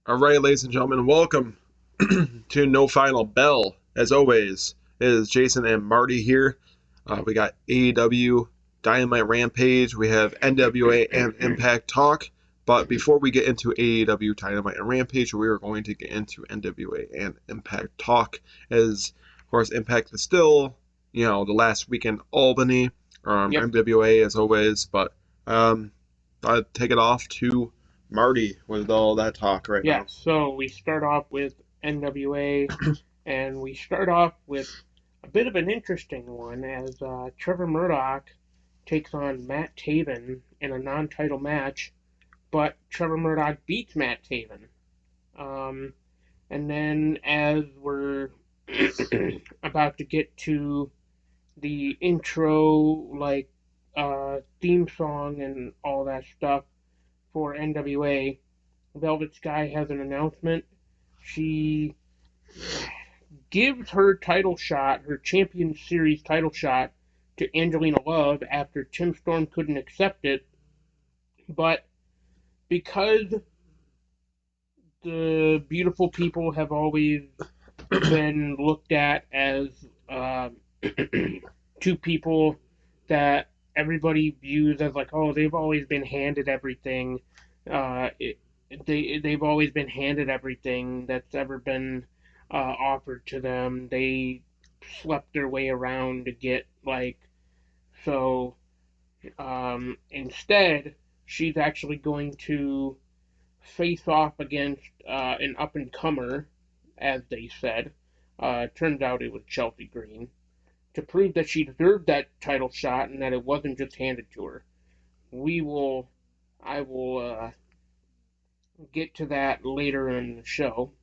All right, ladies and gentlemen, welcome to No Final Bell. As always, it is Jason and Marty here. We got AEW Dynamite Rampage. We have NWA and Impact Talk. But before we get into AEW Dynamite and Rampage, we are going to get into NWA and Impact Talk. As, of course, Impact is still, the last week in Albany. Yep. NWA, as always. But I'll take it off to Marty with all that talk right Yeah. now. So we start off with NWA, and we start off with a bit of an interesting one as Trevor Murdoch takes on Matt Taven in a non-title match, but Trevor Murdoch beats Matt Taven. Um, and then as we're about to get to the intro, like theme song and all that stuff for NWA, Velvet Sky has an announcement. She gives her title shot, her Champion Series title shot, to Angelina Love after Tim Storm couldn't accept it. But because the beautiful people have always been looked at as two people that everybody views as like, oh, they've always been handed everything. Uh, it, they've always been handed everything that's ever been offered to them. They slept their way around to get like so. Instead, she's actually going to face off against an up and comer, as they said. Turns out it was Chelsea Green to prove that she deserved that title shot and that it wasn't just handed to her. We will, I will get to that later in the show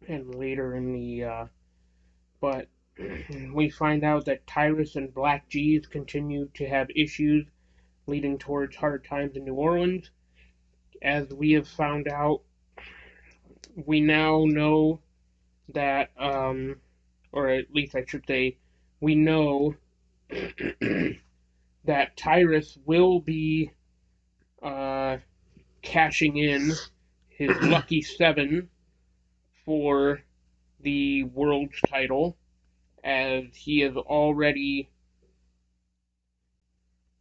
and later in but we find out that Tyrus and Black G's continue to have issues leading towards hard times in New Orleans. As we have found out, we now know that, or at least I should say, we know that Tyrus will be uh, cashing in his lucky seven for the world's title, as he has already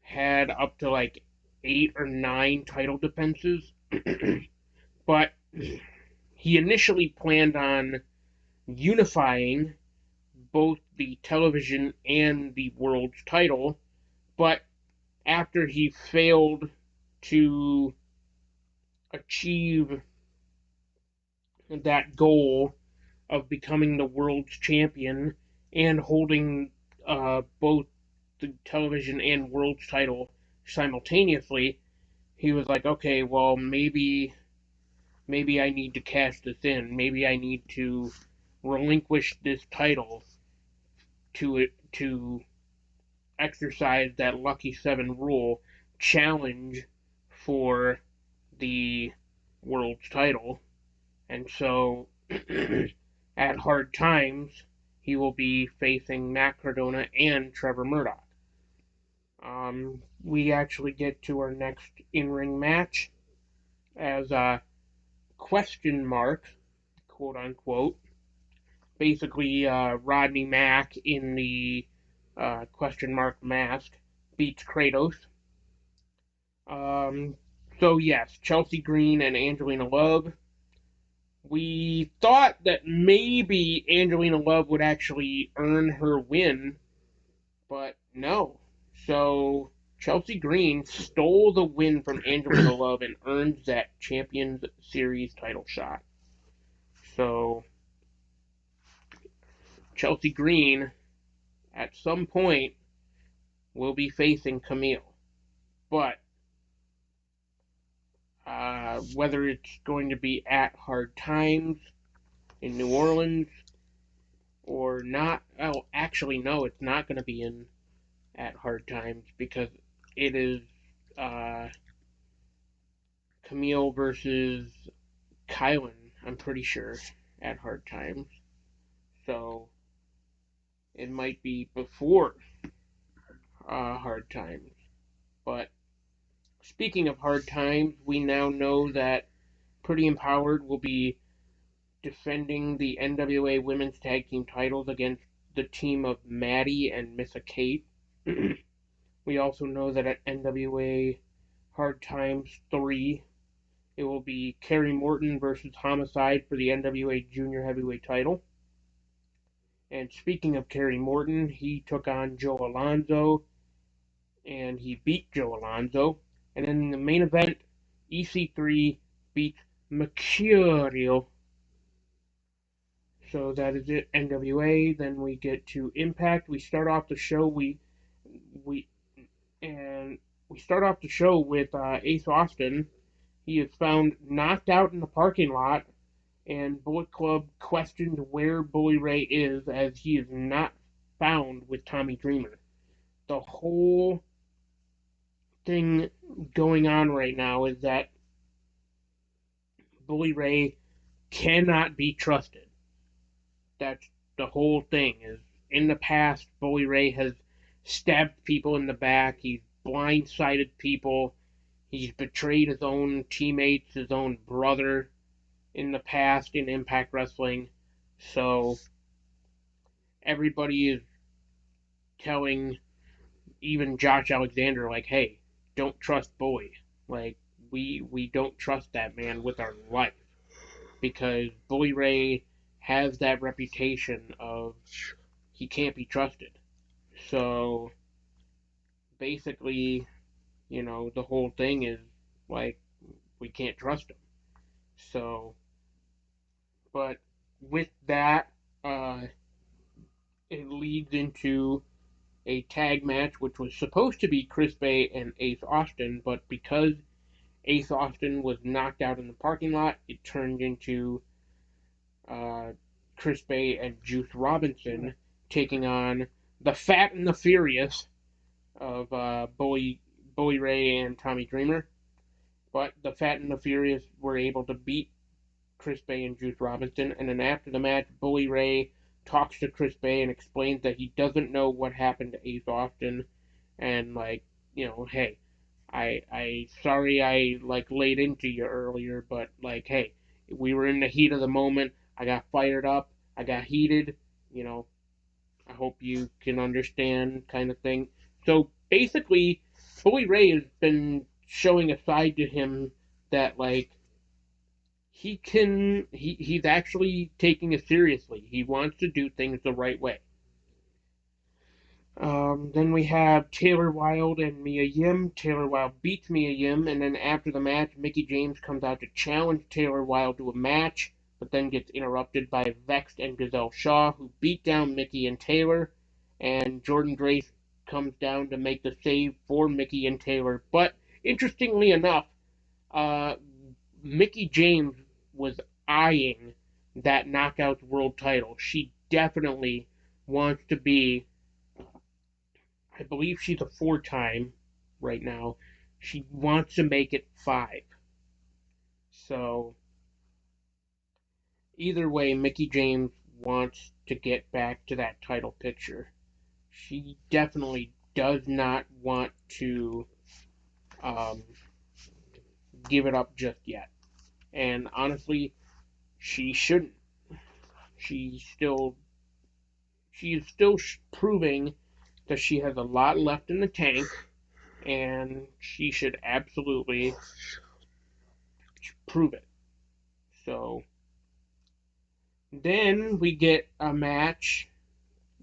had up to like 8 or 9 title defenses. But he initially planned on unifying both the television and the world's title, but after he failed to achieve that goal of becoming the world's champion and holding both the television and world's title simultaneously, he was like, okay, well, maybe I need to cash this in. Maybe I need to relinquish this title to exercise that lucky seven rule challenge for the world's title. And so at hard times, he will be facing Matt Cardona and Trevor Murdoch. We actually get to our next in-ring match as a question mark, quote unquote. Basically, Rodney Mack in the question mark mask beats Kratos. Um, so yes, Chelsea Green and Angelina Love. We thought that maybe Angelina Love would actually earn her win, but no. So Chelsea Green stole the win from Angelina Love and earned that Champions Series title shot. So Chelsea Green at some point will be facing Camille. But whether it's going to be at Hard Times in New Orleans or not, oh, actually, no, it's not going to be in at Hard Times because it is uh, Camille versus Kylan, I'm pretty sure, at Hard Times. So it might be before Hard Times. But speaking of Hard Times, we now know that Pretty Empowered will be defending the NWA Women's Tag Team titles against the team of Maddie and Missa Kate. We also know that at NWA Hard Times 3, it will be Kerry Morton versus Homicide for the NWA Junior Heavyweight title. And speaking of Kerry Morton, he took on Joe Alonzo, and he beat Joe Alonzo. And then in the main event, EC3 beat Mercurial. So that is it, NWA. Then we get to Impact. We start off the show. We start off the show with Ace Austin. He is found knocked out in the parking lot, and Bullet Club questioned where Bully Ray is, as he is not found with Tommy Dreamer. The whole thing going on right now is that Bully Ray cannot be trusted. That's the whole thing. Is in the past, Bully Ray has stabbed people in the back. He's blindsided people. He's betrayed his own teammates, his own brother in the past in Impact Wrestling. So everybody is telling even Josh Alexander, like, hey, don't trust Bully. Like, we don't trust that man with our life. Because Bully Ray has that reputation of he can't be trusted. So basically, the whole thing is like we can't trust him. So, but with that, it leads into a tag match which was supposed to be Chris Bay and Ace Austin, but because Ace Austin was knocked out in the parking lot, it turned into Chris Bay and Juice Robinson taking on the Fat and the Furious of Bully Ray and Tommy Dreamer. But the Fat and the Furious were able to beat Chris Bay and Juice Robinson. And then after the match, Bully Ray talks to Chris Bay and explains that he doesn't know what happened to Ace Austin. And, hey, I sorry I, laid into you earlier, but, hey, we were in the heat of the moment. I got fired up. I got heated. I hope you can understand, kind of thing. So basically, Bully Ray has been showing a side to him that he's actually taking it seriously. He wants to do things the right way. Then we have Taylor Wilde and Mia Yim. Taylor Wilde beats Mia Yim, and then after the match, Mickie James comes out to challenge Taylor Wilde to a match, but then gets interrupted by Vexed and Gazelle Shaw, who beat down Mickie and Taylor, and Jordan Grace comes down to make the save for Mickie and Taylor. But interestingly enough, Mickie James was eyeing that Knockouts World title. She definitely wants to be, I believe she's a 4-time right now. She wants to make it 5. So either way, Mickie James wants to get back to that title picture. She definitely does not want to give it up just yet. And honestly, she shouldn't. She is still proving that she has a lot left in the tank, and she should absolutely prove it. So then we get a match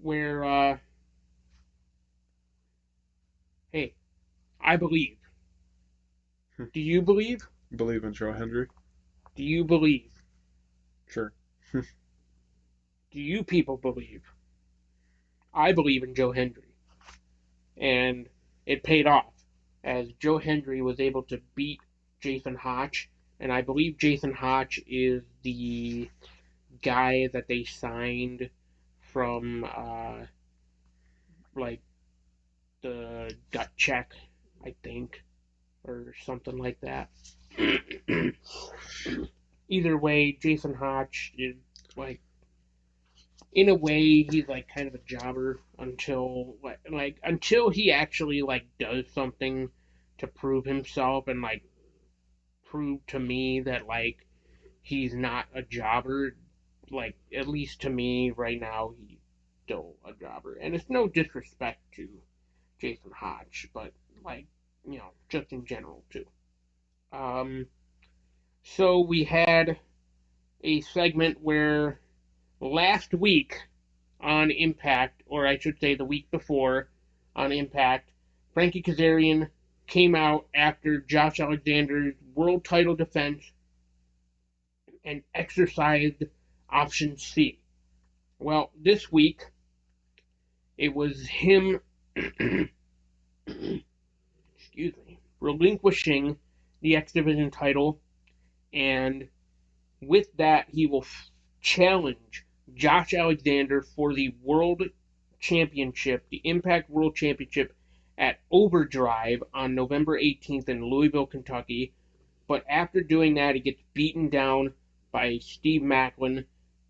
where, hey, I believe. Do you believe? Believe in Joe Hendry? Do you believe? Sure. Do you people believe? I believe in Joe Hendry. And it paid off, as Joe Hendry was able to beat Jason Hotch, and I believe Jason Hotch is the guy that they signed from the Gut Check, I think, or something like that. Either way, Jason Hotch is in a way he's kind of a jobber until until he actually does something to prove himself and prove to me that he's not a jobber. Like, at least to me right now, he's still a jobber. And it's no disrespect to Jason Hodge, but, like, just in general, too. Um, so we had a segment where last week on Impact, or I should say the week before on Impact, Frankie Kazarian came out after Josh Alexander's world title defense and exercised option C. Well, this week it was him, excuse me, relinquishing the X Division title, and with that he will challenge Josh Alexander for the World Championship, the Impact World Championship at Overdrive on November 18th in Louisville, Kentucky. But after doing that, he gets beaten down by Steve Macklin,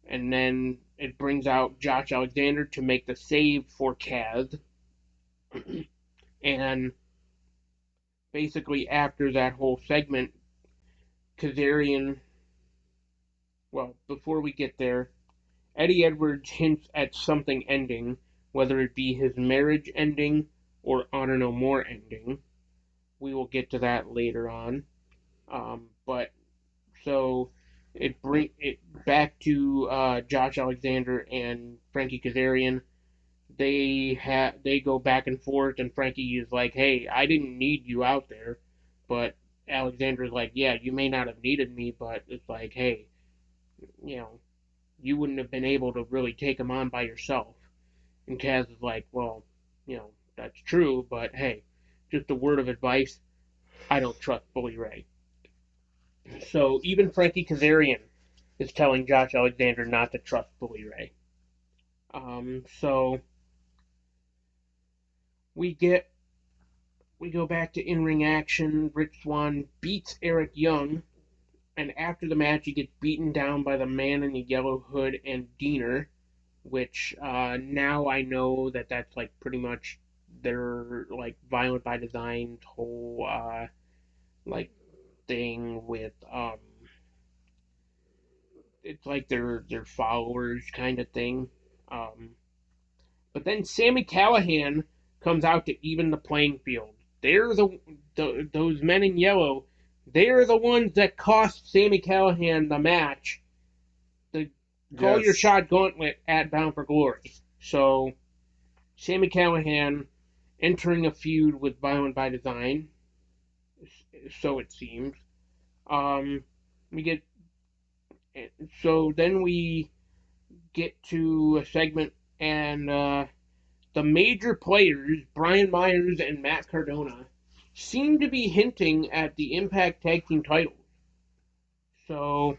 and then it brings out Josh Alexander to make the save for Kaz. And basically, after that whole segment, Kazarian. Well, before we get there, Eddie Edwards hints at something ending, whether it be his marriage ending or Honor No More ending. We will get to that later on. But so it bring it back to Josh Alexander and Frankie Kazarian. They go back and forth, and Frankie is like, "Hey, I didn't need you out there," but Alexander's like, "Yeah, you may not have needed me, but it's like, hey, you know, you wouldn't have been able to really take him on by yourself." And Kaz is like, "Well, that's true, but hey, just a word of advice, I don't trust Bully Ray." So even Frankie Kazarian is telling Josh Alexander not to trust Bully Ray. So we go back to in-ring action. Rich Swann beats Eric Young, and after the match, he gets beaten down by the man in the yellow hood and Diener, which now I know that that's like pretty much their like Violent by Design's whole like thing with it's like their followers kind of thing. Um, but then Sammy Callahan comes out to even the playing field. They're those men in yellow. They're the ones that cost Sammy Callahan the match. The Call Your Yes. Shot Gauntlet at Bound for Glory. So Sammy Callahan entering a feud with Violent by Design. So it seems. Um, we get so then we get to a segment, and the major players, Brian Myers and Matt Cardona, seem to be hinting at the Impact Tag Team titles. So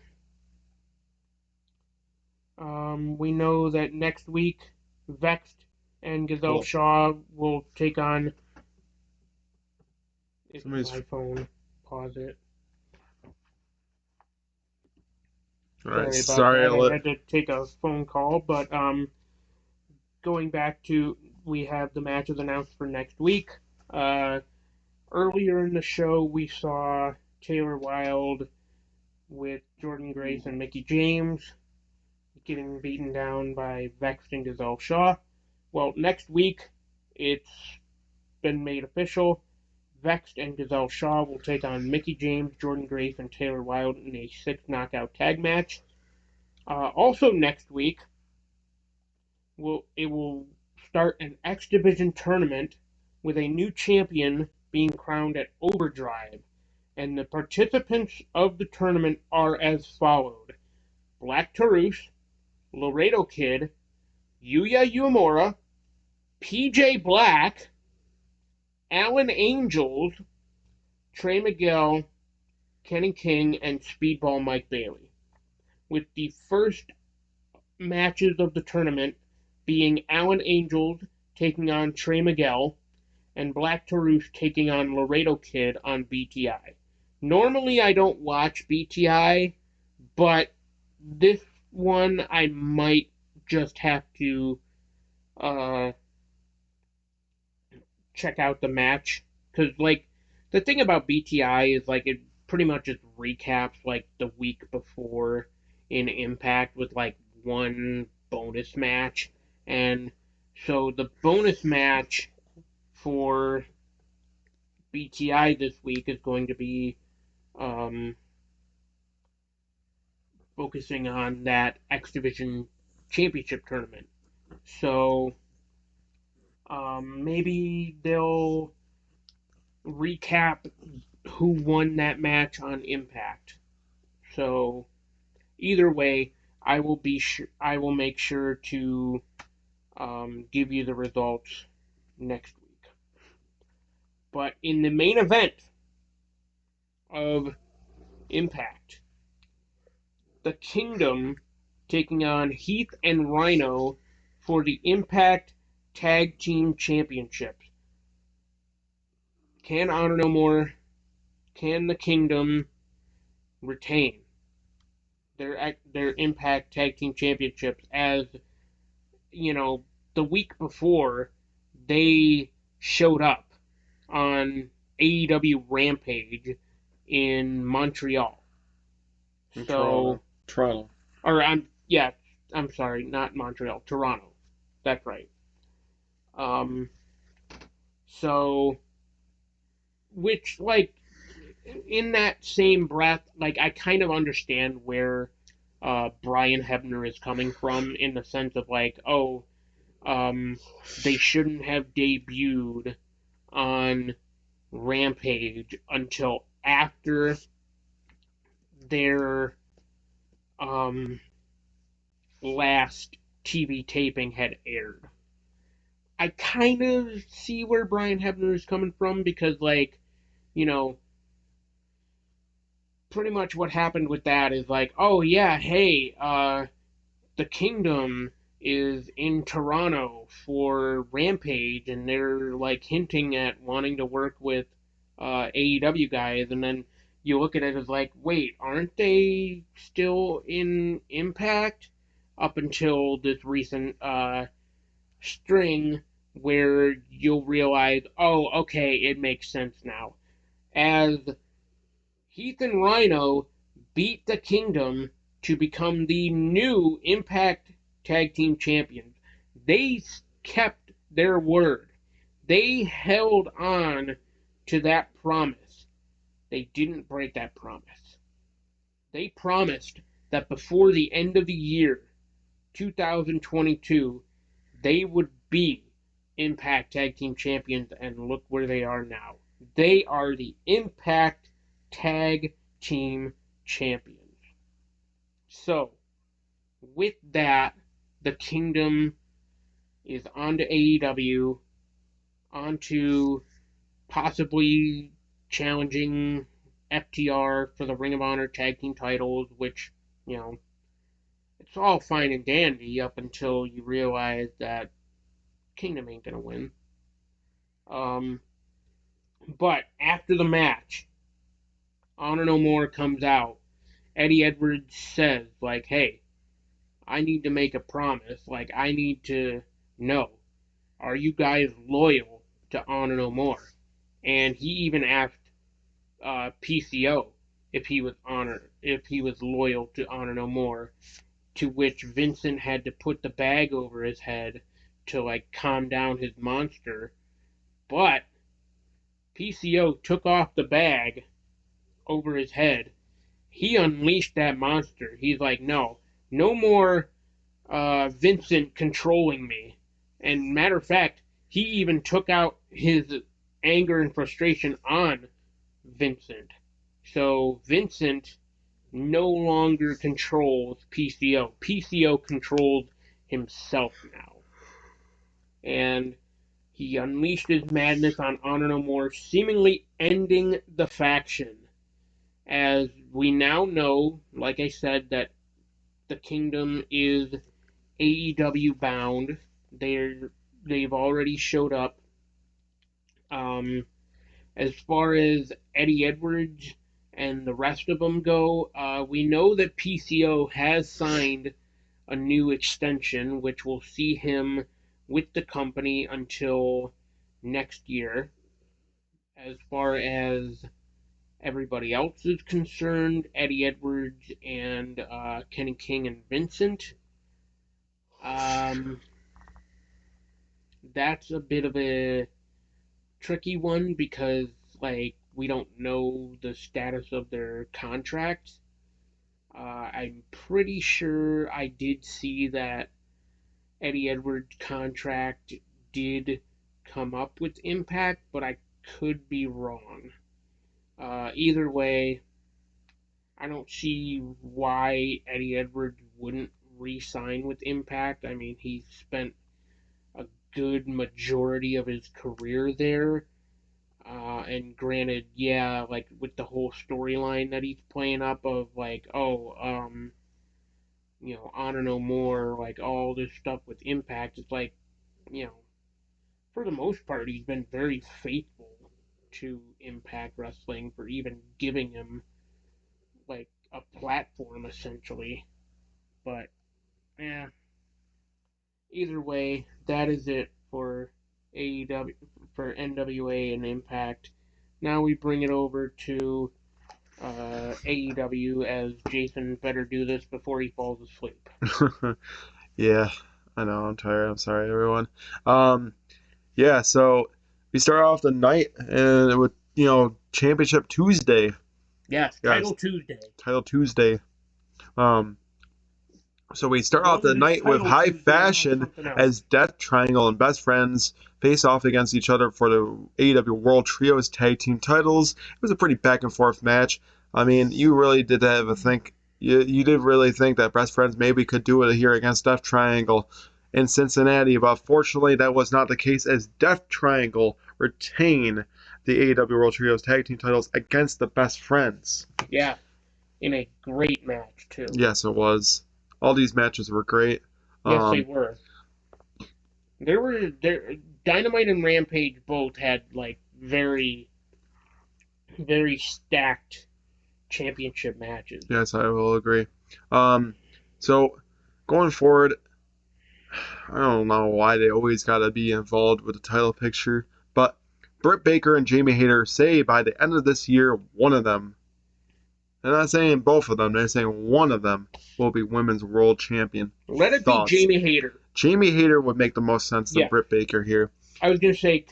we know that next week, Vexed and Gazelle Well, Shaw will take on. It's somebody's. my phone. Pause it. All right. Sorry about Sorry, that. I'll I let. had to take a phone call, but going back to, we have the matches announced for next week. Earlier in the show, we saw Taylor Wilde with Jordan Grace and Mickie James getting beaten down by Vexed and Gazelle Shaw. Well, next week, it's been made official. Vexed and Gazelle Shaw will take on Mickie James, Jordan Grace, and Taylor Wilde in a 6 knockout tag match. Also next week, it will start an X Division tournament with a new champion being crowned at Overdrive. And the participants of the tournament are as followed: Black Taurus, Laredo Kid, Yuya Uemura, PJ Black, Alan Angels, Trey Miguel, Kenny King, and Speedball Mike Bailey. With the first matches of the tournament being Alan Angels taking on Trey Miguel, and Black Taurus taking on Laredo Kid on BTI. Normally I don't watch BTI, but this one I might just have to uh, check out the match, because like the thing about BTI is like pretty much just recaps like the week before in Impact with like one bonus match. And so the bonus match for BTI this week is going to be um, focusing on that X Division Championship tournament. So maybe they'll recap who won that match on Impact. So either way, I will make sure to give you the results next week. But in the main event of Impact, the Kingdom taking on Heath and Rhino for the Impact Tag Team Championships. Can Honor No More, can the Kingdom retain their Impact Tag Team Championships? As you know, the week before they showed up on AEW Rampage in Montreal. So Toronto. Or I'm sorry, not Montreal, Toronto. That's right. Um, so which like in that same breath, like I kind of understand where Brian Hebner is coming from in the sense of like, oh, they shouldn't have debuted on Rampage until after their um, last TV taping had aired. I kind of see where Brian Hebner is coming from because, like, you know, pretty much what happened with that is like, oh yeah, hey, the Kingdom is in Toronto for Rampage, and they're like hinting at wanting to work with AEW guys, and then you look at it as like, wait, aren't they still in Impact? Up until this recent string where you'll realize, oh, okay, it makes sense now. As Heath and Rhino beat the Kingdom to become the new Impact Tag Team Champions. They kept their word. They held on to that promise. They didn't break that promise. They promised that before the end of the year, 2022, they would be Impact Tag Team Champions, and look where they are now. They are the Impact Tag Team Champions. So, with that, the Kingdom is on to AEW, on to possibly challenging FTR for the Ring of Honor Tag Team titles, which, you know, it's all fine and dandy up until you realize that Kingdom ain't gonna win. Um, but after the match, Honor No More comes out. Eddie Edwards says, like, hey, I need to make a promise. Like, I need to know, are you guys loyal to Honor No More? And he even asked PCO if he was loyal to Honor No More, to which Vincent had to put the bag over his head to like calm down his monster. But PCO took off the bag over his head. He unleashed that monster. He's like, no, no more Vincent controlling me. And matter of fact, he even took out his anger and frustration on Vincent. So Vincent no longer controls PCO. PCO controls himself now. And he unleashed his madness on Honor No More, seemingly ending the faction. As we now know, like I said, that the Kingdom is AEW bound. They've already showed up. As far as Eddie Edwards and the rest of them go, we know that PCO has signed a new extension, which will see him with the company until next year. As far as everybody else is concerned, Eddie Edwards and Kenny King and Vincent. Um, that's a bit of a tricky one because like we don't know the status of their contracts. I'm pretty sure I did see that Eddie Edwards' contract did come up with Impact, but I could be wrong. Either way, I don't see why Eddie Edwards wouldn't re-sign with Impact. I mean, he spent a good majority of his career there. And granted, yeah, like with the whole storyline that he's playing up of like, Honor No More, like all this stuff with Impact, it's like, you know, for the most part, he's been very faithful to Impact Wrestling for even giving him like a platform essentially. But yeah, either way, that is it for AEW, for NWA and Impact. Now we bring it over to AEW, as Jason better do this before he falls asleep. Yeah, I know. I'm tired. I'm sorry, everyone. Um, yeah. So we start off the night and with Championship Tuesday. Yes, Yes, Title Tuesday. Title Tuesday. Um, so we start As off long the as it's night with Title high Tuesday and not fashion something else. as Death Triangle and Best Friends face off against each other for the AEW World Trios Tag Team titles. It was a pretty back and forth match. I mean, you really did have a think. You did really think that Best Friends maybe could do it here against Death Triangle in Cincinnati, but fortunately that was not the case as Death Triangle retain the AEW World Trios Tag Team titles against the Best Friends. Yeah, in a great match too. Yes, it was. All these matches were great. Yes, they were. Dynamite and Rampage both had like very very stacked championship matches. Yes, I will agree. So going forward, I don't know why they always got to be involved with the title picture, but Britt Baker and Jamie Hayter say by the end of this year, one of them, they're not saying both of them, they're saying one of them will be Women's World Champion. Let it be Thoughts? Jamie Hayter. Jamie Hayter would make the most sense than Britt Baker here. I was gonna say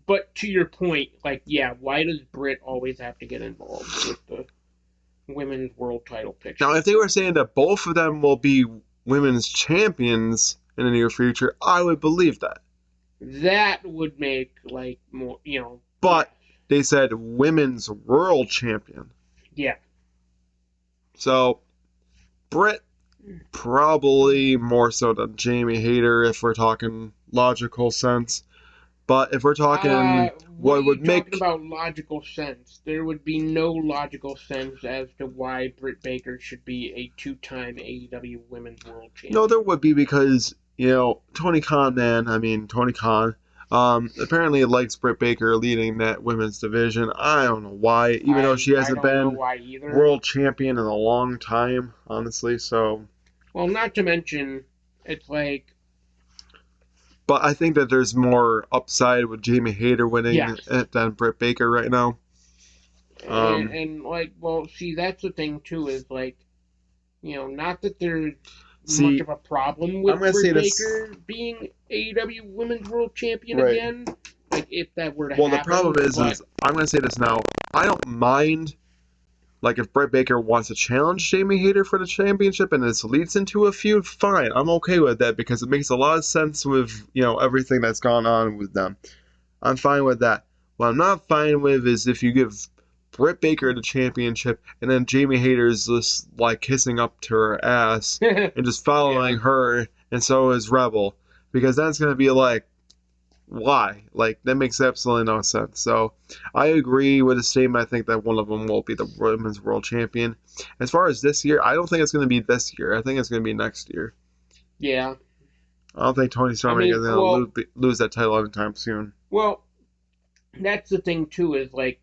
but to your point, like, yeah, why does Britt always have to get involved with the women's world title picture? Now, if they were saying that both of them will be women's champions in the near future, I would believe that. That would make like more, But they said women's world champion. Yeah. So Britt probably more so than Jamie Hayter if we're talking logical sense. But if we're talking what would make talking about logical sense, there would be no logical sense as to why Britt Baker should be a two-time AEW Women's World Champion. No, there would be because Tony Khan, apparently likes Britt Baker leading that women's division. I don't know why, even though she hasn't been world champion in a long time, honestly. So, well, not to mention, it's like. But I think that there's more upside with Jamie Hayter winning than Britt Baker right now. And like, well, see, that's the thing too. Is like, not that there's much of a problem with Britt Baker being AEW Women's World Champion again. Like, if that were to happen. Well, the problem is I'm going to say this now. I don't mind, like, if Britt Baker wants to challenge Jamie Hayter for the championship and this leads into a feud, fine. I'm okay with that because it makes a lot of sense with, everything that's gone on with them. I'm fine with that. What I'm not fine with is if you give Britt Baker the championship and then Jamie Hayter's just, like, kissing up to her ass and just following her, and so is Rebel. Because that's going to be like, why? Like, that makes absolutely no sense. So, I agree with the statement. I think that one of them will be the Women's World Champion. As far as this year, I don't think it's going to be this year. I think it's going to be next year. Yeah. I don't think Tony Storm is going to lose that title anytime soon. Well, that's the thing, too, is, like,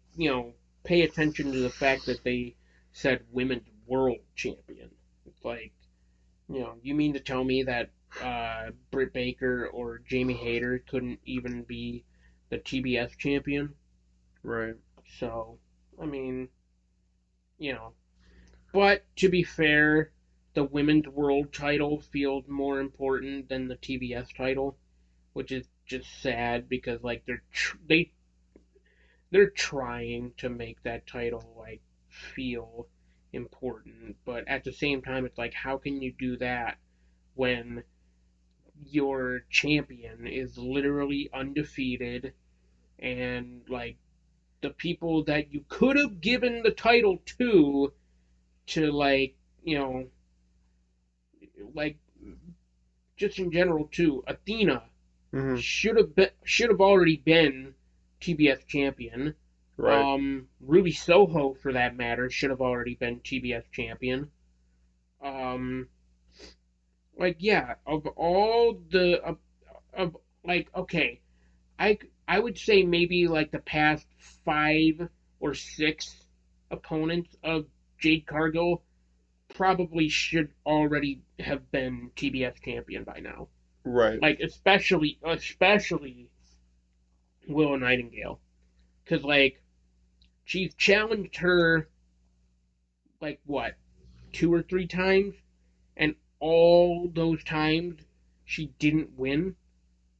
pay attention to the fact that they said Women's World Champion. It's like, you mean to tell me that Britt Baker or Jamie Hayter couldn't even be the TBS champion? Right. So, I mean, you know. But to be fair, the women's world title feels more important than the TBS title, which is just sad because like they're trying to make that title like feel important, but at the same time it's like how can you do that when your champion is literally undefeated and like the people that you could have given the title to like, you know, like just in general too, Athena Hmm. should have already been TBS champion. Right. Ruby Soho, for that matter, should have already been TBS champion. Um, like yeah, of all the of like okay, I would say maybe like the past 5 or 6 opponents of Jade Cargill probably should already have been TBS champion by now. Right. Like especially Willow Nightingale, because like she's challenged her like what 2 or 3 times, and all those times she didn't win.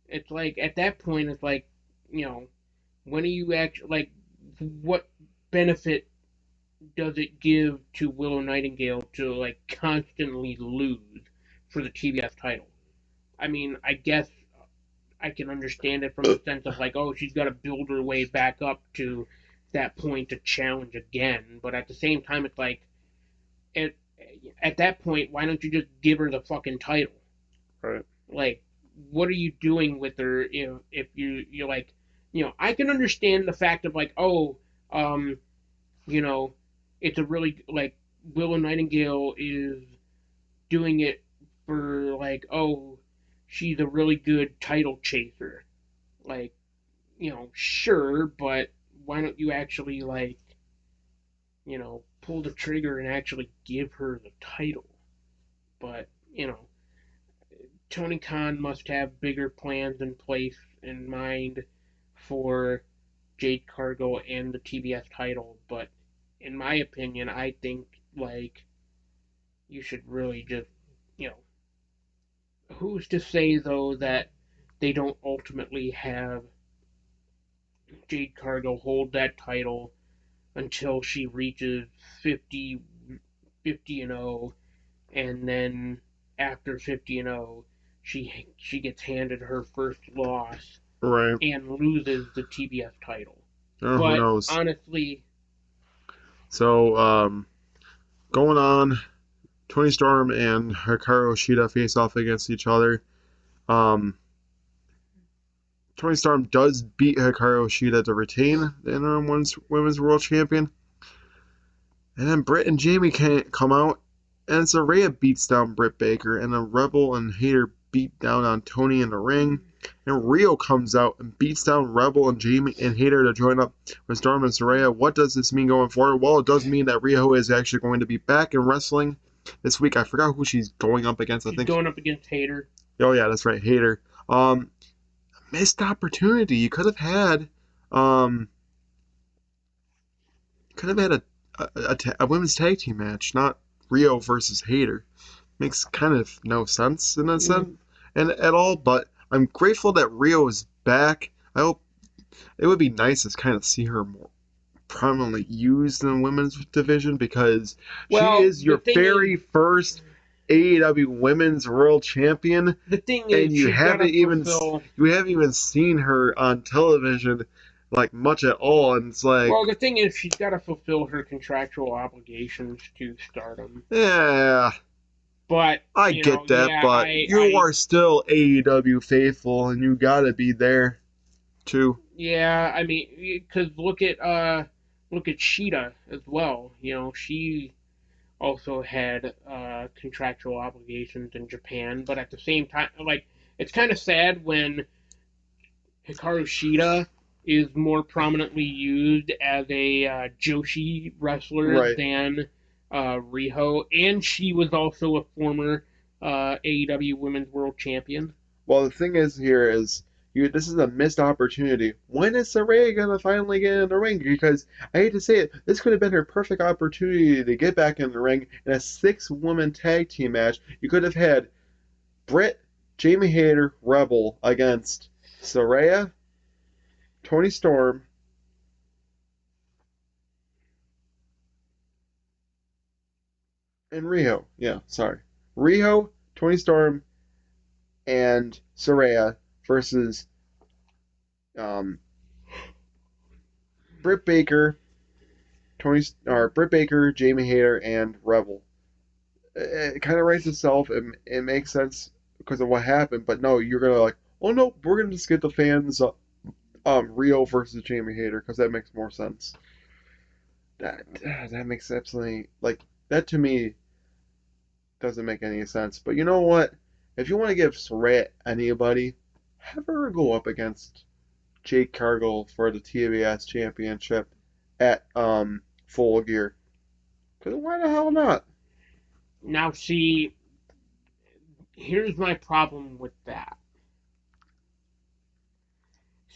It's like at that point, it's like, you know, when are you actually like, what benefit does it give to Willow Nightingale to like constantly lose for the TBS title? I mean, I guess I can understand it from the sense of like, oh, she's got to build her way back up to that point to challenge again. But at the same time, it's like, at, at that point, why don't you just give her the fucking title? Right. Like, what are you doing with her if you're like, I can understand the fact of like, oh, um, you know, it's a really like Willow Nightingale is doing it for like, oh, she's a really good title chaser. Like, sure, but why don't you actually like, pull the trigger and actually give her the title? But, Tony Khan must have bigger plans in place in mind for Jade Cargill and the TBS title, but in my opinion, I think like you should really just, you know, who's to say though that they don't ultimately have Jade Cargill hold that title until she reaches 50, 50 and 0, and then after 50 and 0, she gets handed her first loss Right. and loses the TBS title. Oh, who But knows? honestly, So, going on, Tony Storm and Hikaru Shida face off against each other. Um, Tony Storm does beat Hikaru Shida to retain the interim women's world champion. And then Britt and Jamie can't come out. And Saraya beats down Britt Baker. And then Rebel and Hater beat down on Tony in the ring. And Rio comes out and beats down Rebel and Jamie and Hater to join up with Storm and Saraya. What does this mean going forward? Well, it does mean that Rio is actually going to be back in wrestling this week. I forgot who she's going up against. I she's think. going up against Hater. Oh yeah, that's right, Hater. Missed opportunity. You um, could have had a women's tag team match, not Rio versus Hater. Makes kind of no sense in that sense Mm, and at all. But I'm grateful that Rio is back. I hope it would be nice to kind of see her more prominently used in the women's division because she well, is your very first AEW Women's World Champion, the thing and is, she's got to fulfill. you haven't even seen her on television like much at all, and it's like, Well, the thing is, she's got to fulfill her contractual obligations to Stardom. yeah, But I get that, yeah, but you are still AEW faithful, and you gotta be there too. yeah, I mean, because look at Sheeta as well. She also had contractual obligations in Japan, but at the same time, like it's kind of sad when Hikaru Shida is more prominently used as a Joshi wrestler Right. than Riho, and she was also a former AEW Women's World Champion. Well, the thing is here is This is a missed opportunity. When is Saraya gonna finally get in the ring? Because I hate to say it, this could have been her perfect opportunity to get back in the ring in a 6-woman tag team match. You could have had Britt, Jamie Hayter, Rebel against Saraya, Tony Storm, and Riho. Yeah, sorry. Riho, Tony Storm, and Saraya versus um, Britt Baker, Britt Baker, Jamie Hayter, and Rebel. It kind of writes itself. It makes sense because of what happened, but no, you're gonna like, oh no, we're gonna just get the fans Rio versus Jamie Hayter because that makes more sense. That makes absolutely like that to me doesn't make any sense. But you know what? If you want to give Saraya anybody, have her go up against Jake Cargill for the TBS championship at Full Gear. Because why the hell not? Now, see, here's my problem with that.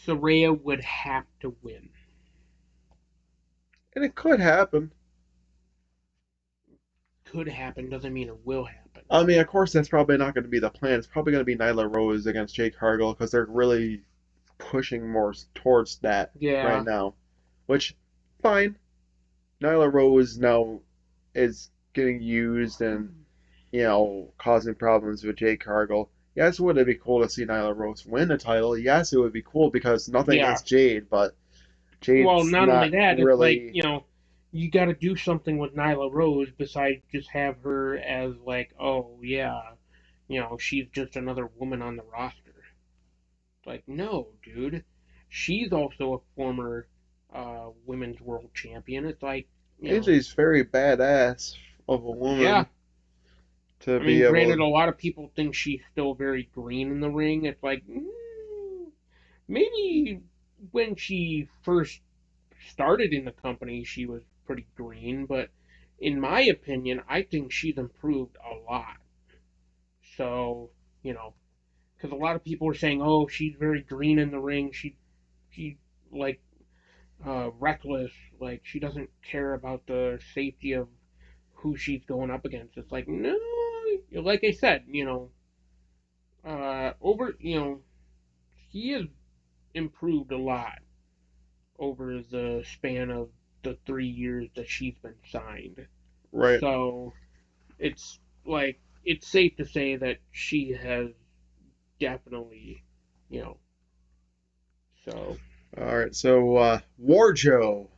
Saraya would have to win. And it could happen. Could happen doesn't mean it will happen. I mean, of course, that's probably not going to be the plan. It's probably going to be Nyla Rose against Jake Cargill because they're really pushing more towards that right Yeah. now. Which, fine. Nyla Rose now is getting used and, causing problems with Jake Cargill. Yes, would it be cool to see Nyla Rose win the title? Yes, it would be cool because nothing Yeah. against Jade, but Well, Jade's not only not that, it's like, really. you got to do something with Nyla Rose besides just have her as like, oh yeah, she's just another woman on the roster. Like, no, dude, she's also a former women's world champion. It's like, AJ's very badass of a yeah. woman to I be mean, able. granted, a lot of people think she's still very green in the ring. It's like, maybe when she first started in the company, she was pretty green, but in my opinion, I think she's improved a lot. So, because a lot of people are saying, "Oh, she's very green in the ring. She like reckless. Like she doesn't care about the safety of who she's going up against." It's like, no, like I said, she has improved a lot over the span of the 3 years that she's been signed. Right. So it's like it's safe to say that she has definitely, you know. So All right. So Warjo,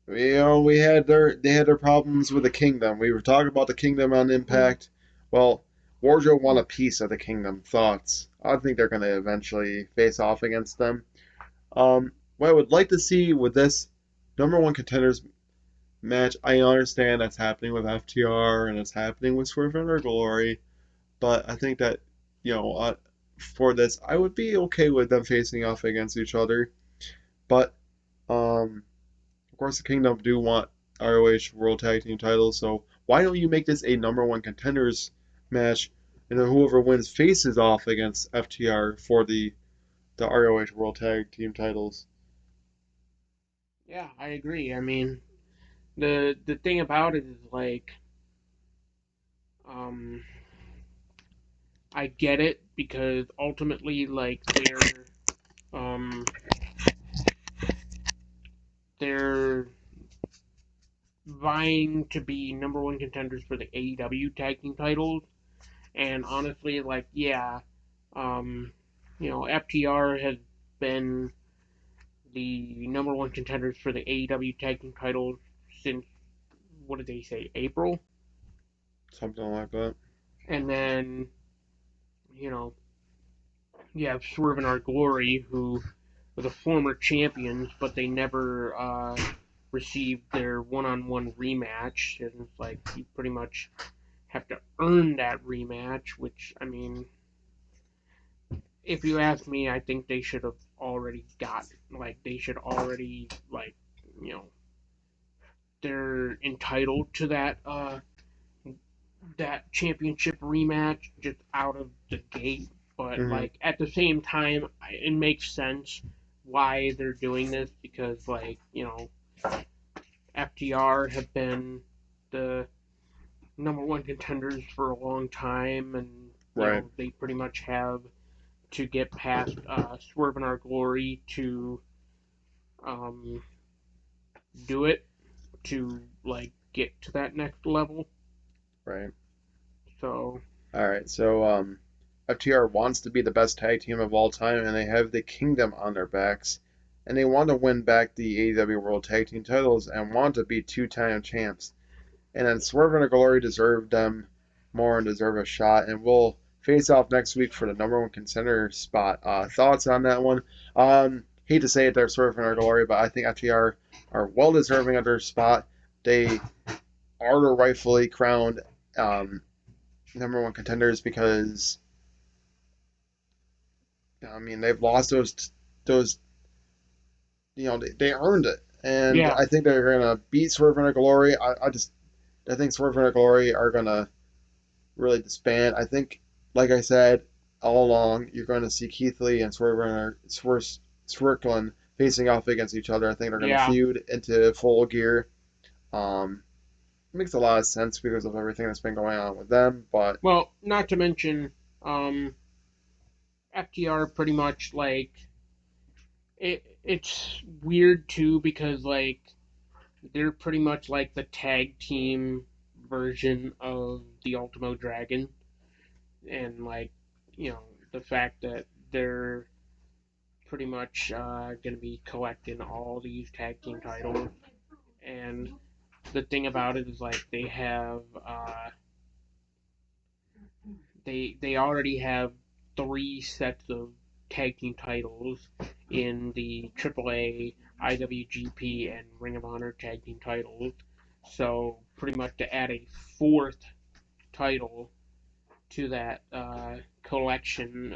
they had their problems with the kingdom. We were talking about the kingdom on Impact. Well, Warjo won a piece of the kingdom. Thoughts? I think they're going to eventually face off against them. What I would like to see with this number one contenders match, I understand that's happening with FTR and it's happening with Swerve Under Glory, but I think that you know uh, for this, I would be okay with them facing off against each other. But of course, the Kingdom do want ROH World Tag Team titles, so why don't you make this a number one contenders match, and then whoever wins faces off against FTR for the ROH World Tag Team titles? yeah, I agree. I mean, the thing about it is like, um, I get it because ultimately, like, um, they're vying to be number one contenders for the AEW tag team titles, and honestly, like, yeah, um, FTR has been the number one contenders for the AEW tag team titles since, what did they say, April? Something like that. And then, you know, you have Swerve and Our Glory, who were the former champions, but they never received their one-on-one rematch. And it's like you pretty much have to earn that rematch, which, I mean, if you ask me, I think they should have already got, like, they should already, like, you know, they're entitled to that championship rematch just out of the gate. but Hmm. like at the same time, it makes sense why they're doing this because like FTR have been the number one contenders for a long time, and Right. they pretty much have to get past Swerve in Our Glory to um, do it to like get to that next level. Right. So All right. So FTR wants to be the best tag team of all time, and they have the Kingdom on their backs, and they want to win back the AEW World Tag Team titles and want to be two-time champs. And then Swerve and Glory deserve them more and deserve a shot, and we'll face off next week for the number one contender spot. Thoughts on that one? Hate to say it, they're Swerve and Glory, but I think FTR are well deserving of their spot. They are the rightfully crowned um, number one contenders because I mean they've lost those they earned it, and yeah, I think they're gonna beat Swerve and Glory. I think Swerve and Glory are gonna really disband. I think, like I said all along, you're going to see Keith Lee and Swerkland facing off against each other. I think they're going to yeah. feud into full gear. Um, it makes a lot of sense because of everything that's been going on with them. But Well, not to mention, um, FTR pretty much like it's weird too because like they're pretty much like the tag team version of the Ultimo Dragon, and like you know the fact that they're pretty much going to be collecting all these tag team titles. And the thing about it is like they already have three sets of tag team titles in the AAA, IWGP, and Ring of Honor tag team titles. So pretty much to add a fourth title to that collection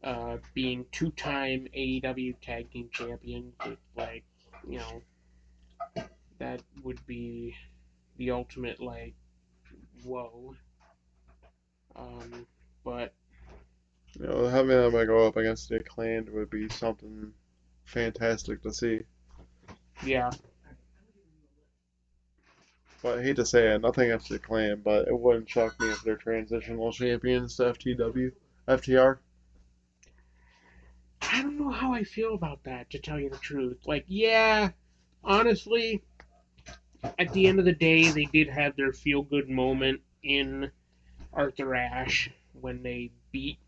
of being two-time AEW tag team champions, it's like you know that would be the ultimate like whoa. But having them go up against the Acclaimed would be something fantastic to see. yeah, But I hate to say it, nothing against the Acclaimed, but it wouldn't shock me if they're transitional champions to FTR. I don't know how I feel about that, to tell you the truth. Like, yeah, honestly, at the end of the day, they did have their feel good moment in Arthur Ashe when they beat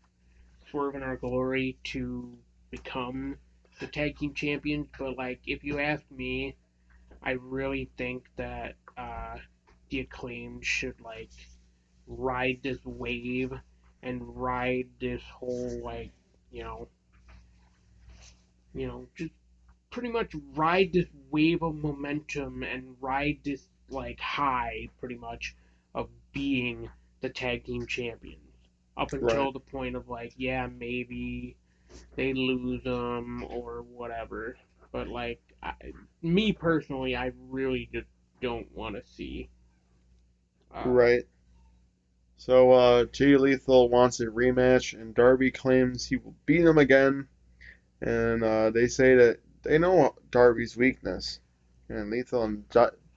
Swerve in Our Glory to become the tag team champions. But, like, if you ask me, I really think that the Acclaimed should, like, ride this wave and ride this whole, like, you know, just pretty much ride this wave of momentum and ride this like high pretty much of being the tag team champions up Right. until the point of like yeah maybe they lose them or whatever but like me personally I really just don't want to see uh Right. So Jay Lethal wants a rematch, and Darby claims he will beat him again. And they say that they know Darby's weakness, and Lethal and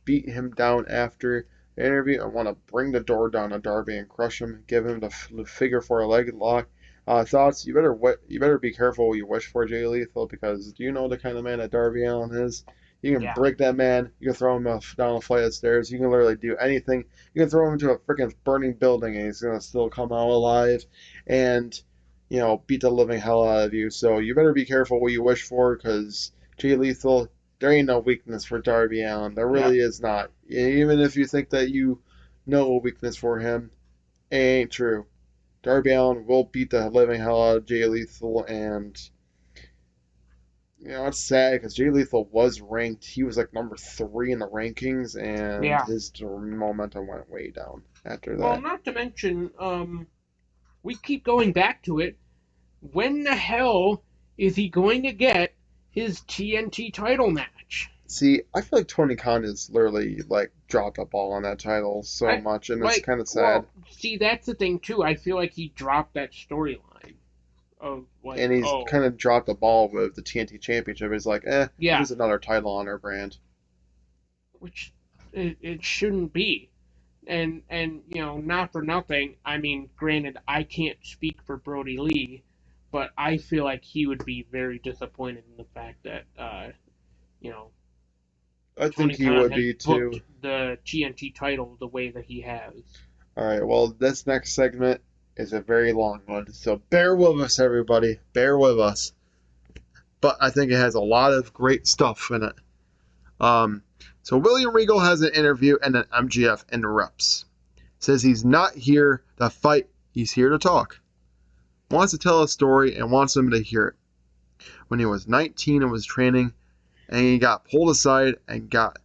beat him down after the interview and want to bring the door down on Darby and crush him, give him the figure four leg lock. Thoughts? You better be careful what you wish for, Jay Lethal, because do you know the kind of man that Darby Allin is? You can yeah break that man. You can throw him down a flight of stairs. You can literally do anything. You can throw him into a freaking burning building, and he's gonna still come out alive. And beat the living hell out of you. So you better be careful what you wish for, because Jay Lethal, there ain't no weakness for Darby Allin. There yeah really is not. Even if you think that you know a weakness for him, it ain't true. Darby Allin will beat the living hell out of Jay Lethal, and it's sad because Jay Lethal was ranked. He was like number three in the rankings, and yeah his momentum went way down after well that. not to mention we keep going back to it when the hell is he going to get his TNT title match? See, I feel like Tony Khan has literally like dropped the ball on that title so I much, and it's like kind of sad. well, see that's the thing too. I feel like he dropped that storyline. of like, And he's oh, kind of dropped the ball with the TNT Championship. He's like, yeah, just another title on our brand. which it shouldn't be. And not for nothing. I mean, granted, I can't speak for Brody Lee, but I feel like he would be very disappointed in the fact that you know I think Tony he Khan would has be booked too. the TNT title the way that he has. All right, well, this next segment is a very long one, so bear with us, everybody. Bear with us. But I think it has a lot of great stuff in it. Um, so William Regal has an interview, and then MGF interrupts. Says he's not here to fight, he's here to talk. Wants to tell a story and wants them to hear it. When he was 19 and was training, and he got pulled aside and got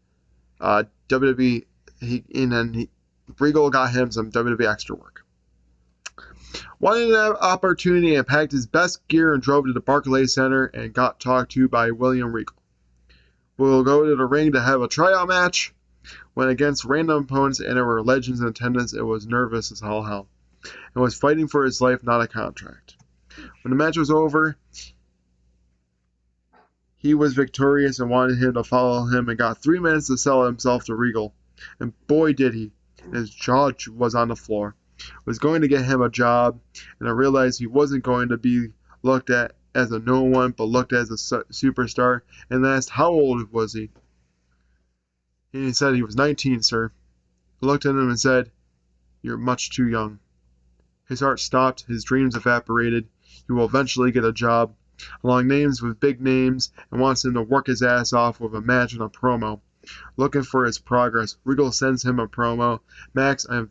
WWE, Regal got him some WWE extra work. Wanted an opportunity and packed his best gear and drove to the Barclays Center and got talked to by William Regal. We'll go to the ring to have a tryout match. Went against random opponents and there were legends in attendance. It was nervous as all hell. And was fighting for his life, not a contract. When the match was over, he was victorious and wanted him to follow him and got 3 minutes to sell himself to Regal. And boy did he. His jaw was on the floor. Was going to get him a job, and I realized he wasn't going to be looked at as a no one, but looked at as a superstar, and asked how old was he. And he said he was 19, sir. I looked at him and said, "You're much too young." His heart stopped, his dreams evaporated. He will eventually get a job, along names with big names, and wants him to work his ass off with a match and a promo. Looking for his progress. Regal sends him a promo. "Max, I'm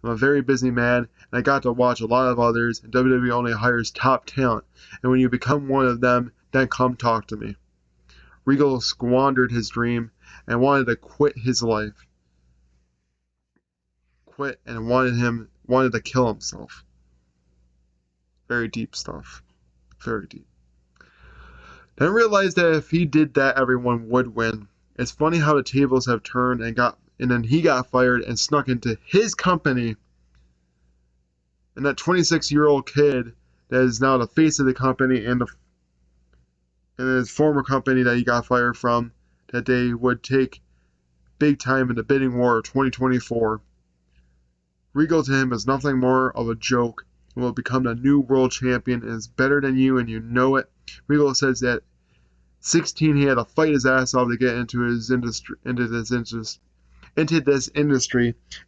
a very busy man, and I got to watch a lot of others, and WWE only hires top talent. And when you become one of them, then come talk to me." Regal squandered his dream and wanted to quit his life. Quit and wanted to kill himself. Very deep stuff. Very deep. Then realized that if he did that, everyone would win. It's funny how the tables have turned and then he got fired and snuck into his company. And that 26-year-old kid that is now the face of the company and his former company that he got fired from, that they would take big time in the bidding war of 2024. Regal to him is nothing more of a joke and will become the new world champion and is better than you and you know it. Regal says that 16 he had to fight his ass off to get into this industry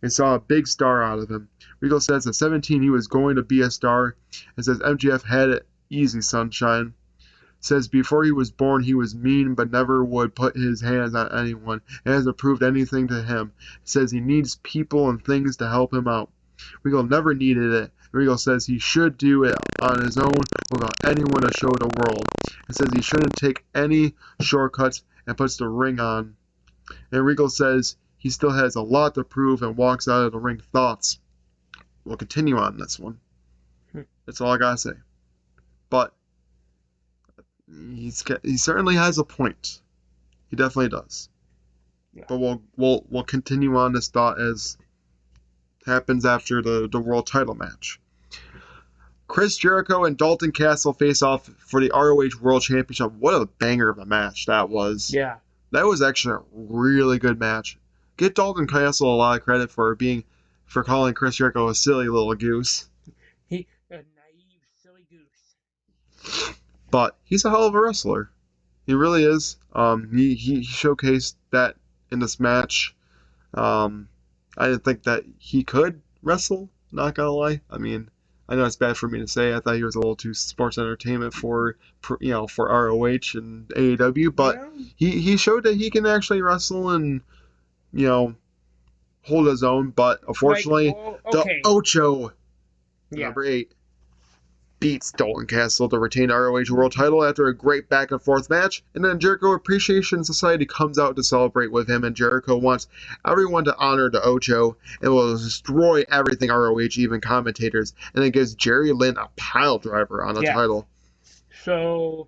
and saw a big star out of him. Regal says at 17 he was going to be a star and says MGF had it easy, sunshine. Says before he was born he was mean but never would put his hands on anyone and hasn't proved anything to him. Says he needs people and things to help him out. Regal never needed it. Regal says he should do it on his own without anyone to show the world. He says he shouldn't take any shortcuts and puts the ring on. And Regal says he still has a lot to prove and walks out of the ring thoughts. We'll continue on this one. That's all I gotta say. But he certainly has a point. He definitely does. Yeah. But we'll continue on this thought as happens after the world title match. Chris Jericho and Dalton Castle face off for the ROH World Championship. What a banger of a match that was. Yeah. That was actually a really good match. Get Dalton Castle a lot of credit for calling Chris Jericho a silly little goose. A naive, silly goose. But he's a hell of a wrestler. He really is. He showcased that in this match. I didn't think that he could wrestle, not gonna lie. I mean, I know it's bad for me to say. I thought he was a little too sports entertainment for ROH and AEW, but he showed that he can actually wrestle and hold his own. But unfortunately, the Ocho, number 8, beats Dalton Castle to retain the ROH World title after a great back and forth match. And then Jericho Appreciation Society comes out to celebrate with him, and Jericho wants everyone to honor the Ocho and will destroy everything ROH, even commentators. And then gives Jerry Lynn a pile driver on the title. So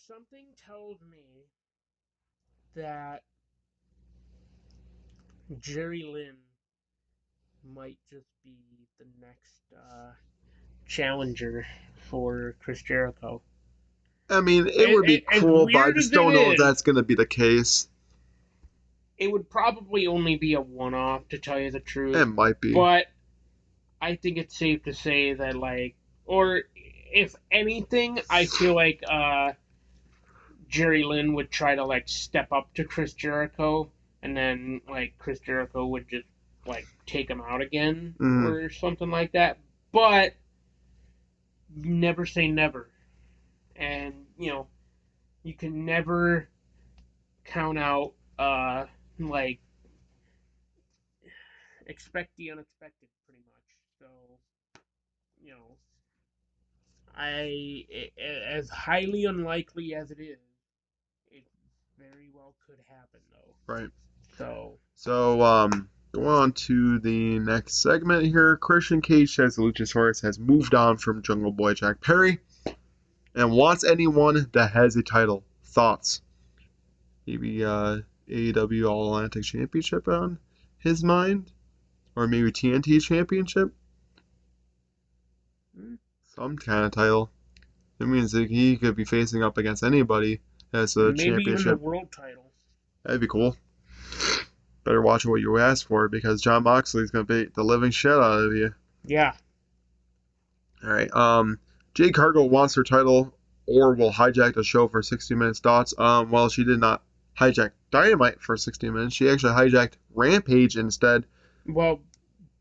something tells me that Jerry Lynn might just be the challenger for Chris Jericho. I mean, it would be As cool, but I weird just as it don't know if is, that's going to be the case. it would probably only be a one-off, to tell you the It truth. might be. But I think it's safe to say that, like, or if anything, I feel like Jerry Lynn would try to like step up to Chris Jericho, and then like Chris Jericho would just like take him out again Mm, or something like that. But never say never, and you can never count out like expect the unexpected, pretty much. So you know, as highly unlikely as it is, it very well could happen though. right. So So, go on to the next segment here. Christian Cage says Luchasaurus has moved on from Jungle Boy Jack Perry and wants anyone that has a title. Thoughts? Maybe AEW All Atlantic Championship on his mind? Or maybe TNT Championship? mm, Some kind of title. It means that he could be facing up against anybody as a maybe even the championship. world title. That'd be cool. Better watch what you ask for because John Moxley's gonna beat the living shit out of you. Yeah. All right. Jade Cargill wants her title or will hijack the show for 60 minutes. Thoughts? Well, she did not hijack Dynamite for 60 minutes. She actually hijacked Rampage instead. Well,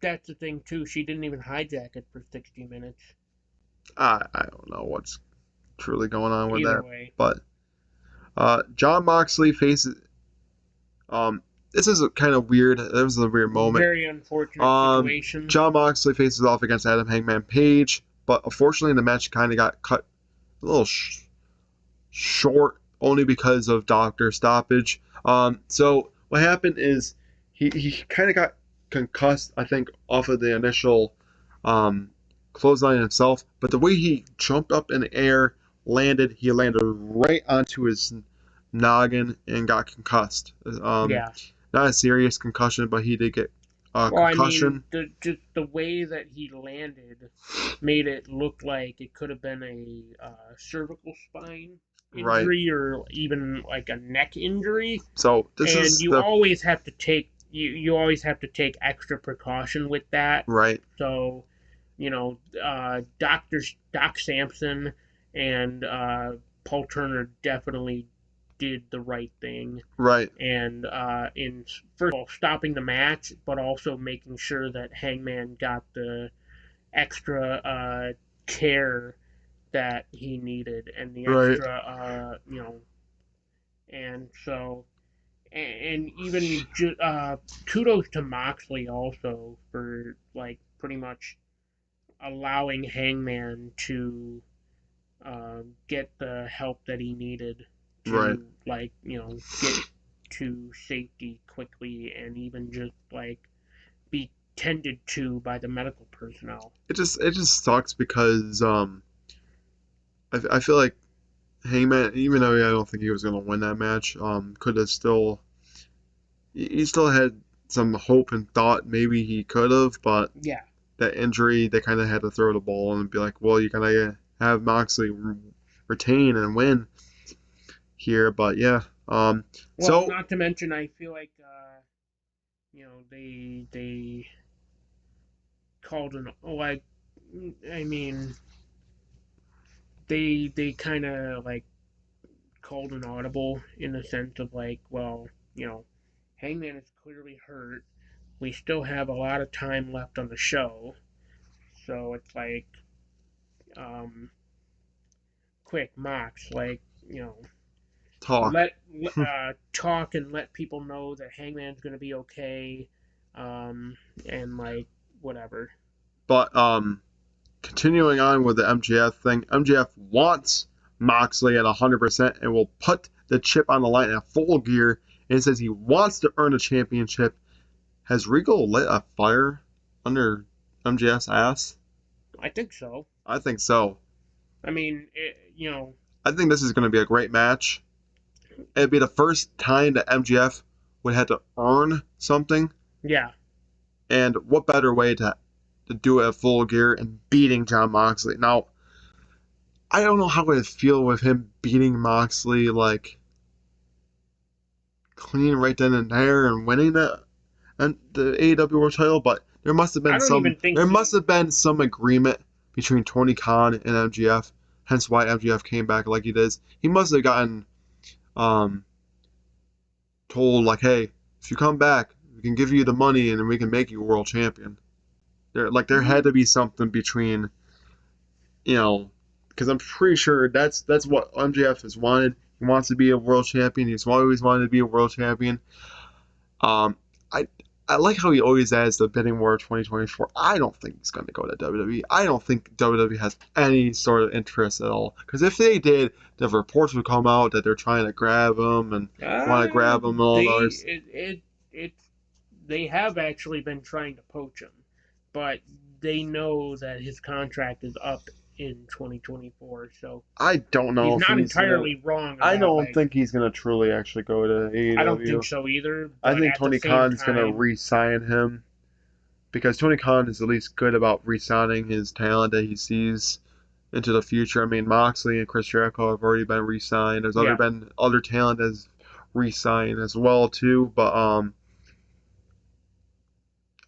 that's the thing too. She didn't even hijack it for 60 minutes. I don't know what's truly going on with Either that, way. but John Moxley faces. Um, this is a kind of weird. This was a weird moment. Very unfortunate situation. John Moxley faces off against Adam Hangman Page, but unfortunately the match kind of got cut a little short only because of doctor stoppage. So what happened is he kind of got concussed, I think, off of the initial um, clothesline himself, but the way he jumped up in the air, he landed right onto his noggin and got concussed. Yeah. Not a serious concussion, but he did get a Well, I concussion. mean, just the way that he landed made it look like it could have been a cervical spine Right. injury or even like a neck injury. So this And is you the always have to take you always have to take extra precaution with that. right. So, Doc Sampson and Paul Turner definitely did the right thing, Right. and in first of all stopping the match, but also making sure that Hangman got the extra care that he needed and the Right. extra and so and even kudos to Moxley also for like pretty much allowing Hangman to get the help that he needed Right. to get to safety quickly and even just like be tended to by the medical personnel. It just sucks because I feel like Hangman, even though I don't think he was gonna win that match, could have still he still had some hope and thought maybe he could have, but Yeah. that injury they kind of had to throw the ball and be like, well, you gotta have Moxley retain and win here, but yeah. Well, So not to mention, I feel like they called an like, I mean, they kind of like called an audible in the sense of like, well, Hangman is clearly hurt. We still have a lot of time left on the show, so it's like, um, quick, Mox, like, talk, let talk and let people know that Hangman's gonna be okay, and like whatever. but continuing on with the MJF thing, MJF wants Moxley at 100% and will put the chip on the line at full gear and says he wants to earn a championship. Has Regal lit a fire under MJF's ass? I think so. I think so. I mean, I think this is going to be a great match. It'd be the first time that MJF would have to earn something. yeah. And what better way to to do it at Full Gear and beating Jon Moxley. Now, I don't know how it would feel with him beating Moxley like clean right then and there and winning that and the AEW World Title, but there must have I been don't even think some agreement between Tony Khan and MGF, hence why MGF came back like he did. He must have gotten told like, hey, if you come back, we can give you the money and we can make you a world champion. There had to be something between, because I'm pretty sure that's what MJF has wanted. He wants to be a world champion. He's always wanted to be a world champion. Um, I I like how he always adds the bidding war 2024. I don't think he's going to go to WWE. I don't think WWE has any sort of interest at all. Because if they did, the reports would come out that they're trying to grab him and want to grab him and all those. They have actually been trying to poach him, but they know that his contract is up in 2024, so I don't know he's if not he's entirely wrong. I don't like, think he's going to truly actually go to AEW. I don't think so either. I But think at Tony the same Khan's going to time, re-sign him because Tony Khan is at least good about re-signing his talent that he sees into the future. I mean, Moxley and Chris Jericho have already been re-signed. There's been other talent that's re-signed as well too, but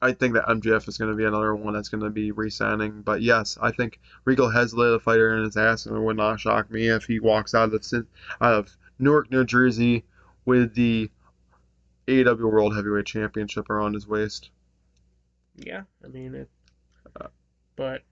I think that MJF is going to be another one that's going to be re-signing. But yes, I think Regal has lit a fighter in his ass, and it would not shock me if he walks out of Newark, New Jersey, with the AEW World Heavyweight Championship around his waist. Yeah, I mean, but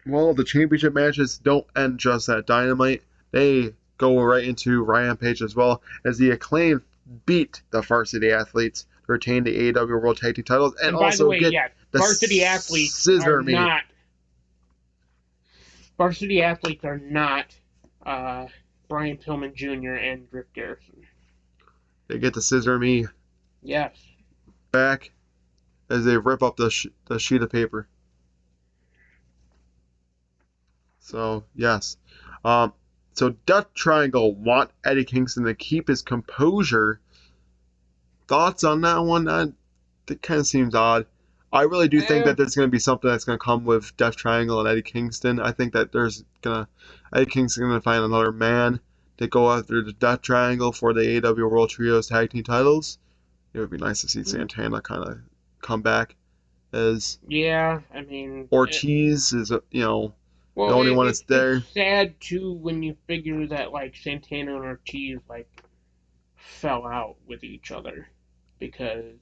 well, the championship matches don't end just at Dynamite. They go right into Rampage as well, as the Acclaim beat the Varsity Athletes to retain the AEW World Tag Team titles and by also the way, get the Varsity Athletes scissor are me. not. Varsity Athletes are not Brian Pillman Jr. and Griff Garrison. They get the scissor me. Yes. Back as they rip up the sheet of paper. So, yes. So Death Triangle want Eddie Kingston to keep his composure. Thoughts on that one? That kind of seems odd. I really do think that there's going to be something that's going to come with Death Triangle and Eddie Kingston. I think that Eddie Kingston's going to find another man to go after the Death Triangle for the AEW World Trios Tag Team titles. It would be nice to see Santana kind of come back as. Yeah, I mean. Ortiz is, the only one that's there. It's sad too when you figure that Santana and Ortiz fell out with each other because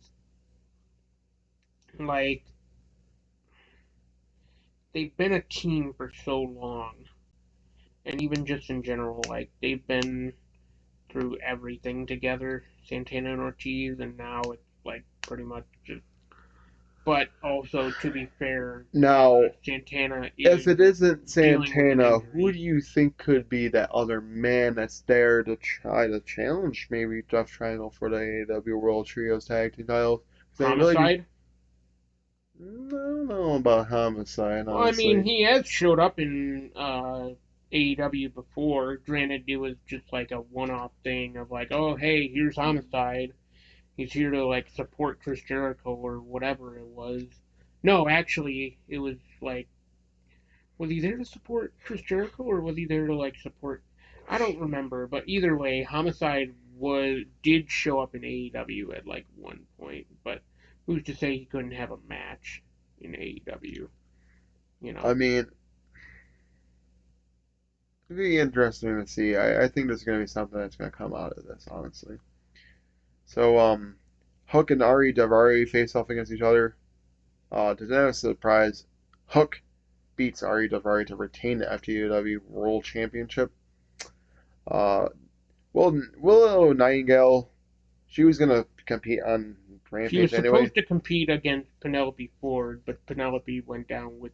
they've been a team for so long, and even just in general, they've been through everything together, Santana and Ortiz, and now it's pretty much just. But also, to be fair, now Santana. If it isn't Santana, who do you think could be that other man that's there to try to challenge maybe Death Triangle for the AEW World Trios Tag Team titles? Homicide? I don't know about Homicide, honestly. Well, I mean, he has showed up in AEW before. Granted, it was just a one-off thing of oh, hey, here's Homicide. He's here to support Chris Jericho or whatever it was. No, actually, it was was he there to support Chris Jericho or was he there to support? I don't remember, but either way, Homicide did show up in AEW at one point, but who's to say he couldn't have a match in AEW? I mean, it'd be interesting to see. I think there's going to be something that's going to come out of this, honestly. So, Hook and Ari Daivari face off against each other. To their surprise, Hook beats Ari Daivari to retain the FTW World Championship. Willow Nightingale, she was going to compete on Rampage She was anyway. supposed to compete against Penelope Ford, but Penelope went down with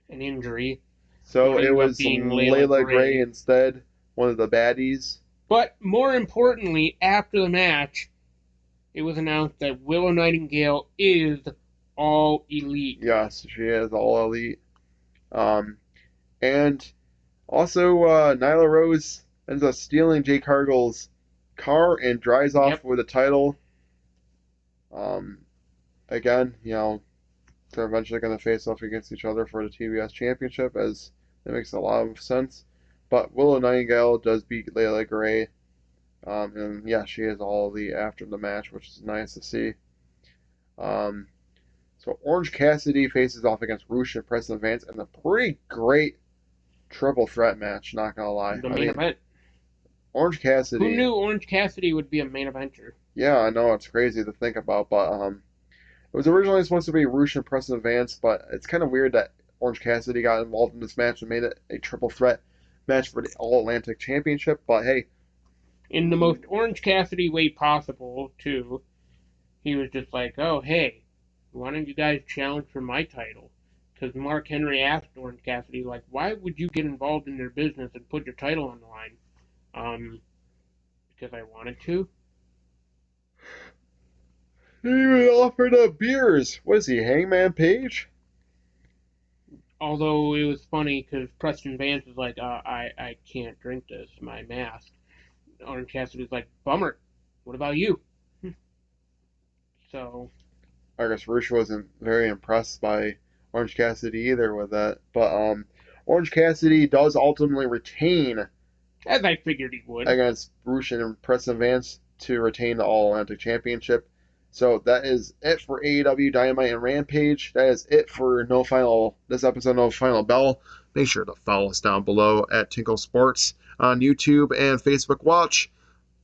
an injury. So it was Layla Gray instead, one of the baddies. But more importantly, after the match, it was announced that Willow Nightingale is all elite. Yes, she is all elite. And also Nyla Rose ends up stealing Jake Cargill's car and drives off with the title. Again, they're eventually going to face off against each other for the TBS Championship, as it makes a lot of sense. But Willow Nightingale does beat Layla Gray, and yeah, she is all the after the match, which is nice to see. So Orange Cassidy faces off against Rush and Preston Vance in a pretty great triple threat match. Not gonna lie, The main event. Orange Cassidy. Who knew Orange Cassidy would be a main eventer? Yeah, I know it's crazy to think about, but it was originally supposed to be Rush and Preston Vance, but it's kind of weird that Orange Cassidy got involved in this match and made it a triple threat match for the All Atlantic Championship. But hey, in the most Orange Cassidy way possible, too, he was just like, "Oh, hey, why don't you guys challenge for my title?" Because Mark Henry asked Orange Cassidy, like, "Why would you get involved in their business and put your title on the line?" Because I wanted to. he even offered up beers. What is he, Hangman Page? Although it was funny because Preston Vance was like, I can't drink this, my mask. Orange Cassidy was like, bummer. What about you? So. I guess Rush wasn't very impressed by Orange Cassidy either with that. But Orange Cassidy does ultimately retain, As I figured he would, against Rush and Preston Vance to retain the All Atlantic Championship. So that is it for AEW Dynamite and Rampage. That is it for this episode, No Final Bell. Make sure to follow us down below at Tinkle Sports on YouTube and Facebook Watch.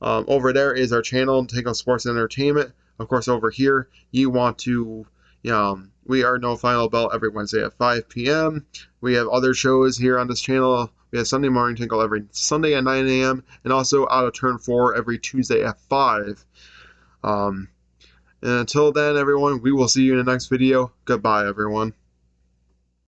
Over there is our channel, Tinkle Sports Entertainment. Of course, over here, you want to, we are No Final Bell every Wednesday at 5 p.m. We have other shows here on this channel. We have Sunday Morning Tinkle every Sunday at 9 a.m. and also Out of Turn 4 every Tuesday at 5. And until then, everyone, we will see you in the next video. Goodbye, everyone.